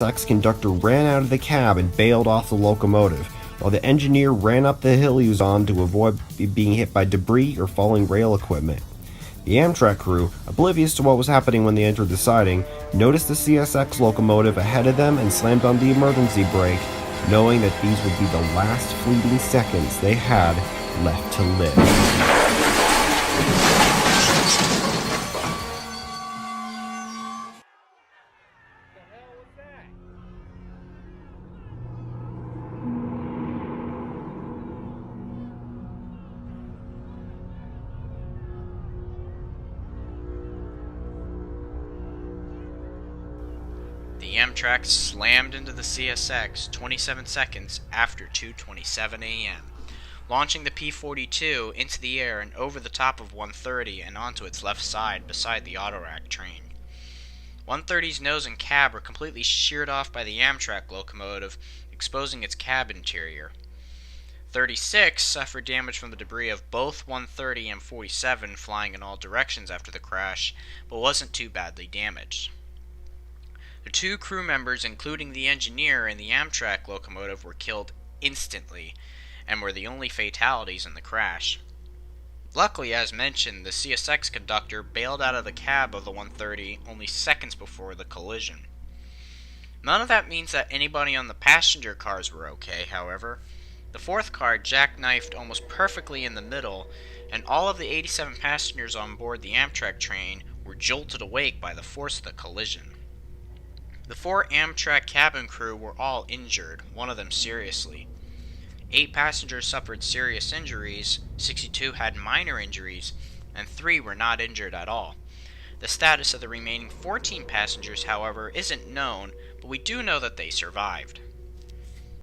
CSX conductor ran out of the cab and bailed off the locomotive, while the engineer ran up the hill he was on to avoid being hit by debris or falling rail equipment. The Amtrak crew, oblivious to what was happening when they entered the siding, noticed the CSX locomotive ahead of them and slammed on the emergency brake, knowing that these would be the last fleeting seconds they had left to live. The Amtrak slammed into the CSX 27 seconds after 2:27 a.m., launching the P-42 into the air and over the top of 130 and onto its left side beside the Autorack train. 130's nose and cab were completely sheared off by the Amtrak locomotive, exposing its cab interior. 36 suffered damage from the debris of both 130 and 47 flying in all directions after the crash, but wasn't too badly damaged. The two crew members, including the engineer and the Amtrak locomotive, were killed instantly and were the only fatalities in the crash. Luckily, as mentioned, the CSX conductor bailed out of the cab of the 130 only seconds before the collision. None of that means that anybody on the passenger cars were okay, however. The fourth car jackknifed almost perfectly in the middle, and all of the 87 passengers on board the Amtrak train were jolted awake by the force of the collision. The 4 Amtrak cabin crew were all injured, one of them seriously. 8 passengers suffered serious injuries, 62 had minor injuries, and 3 were not injured at all. The status of the remaining 14 passengers, however, isn't known, but we do know that they survived.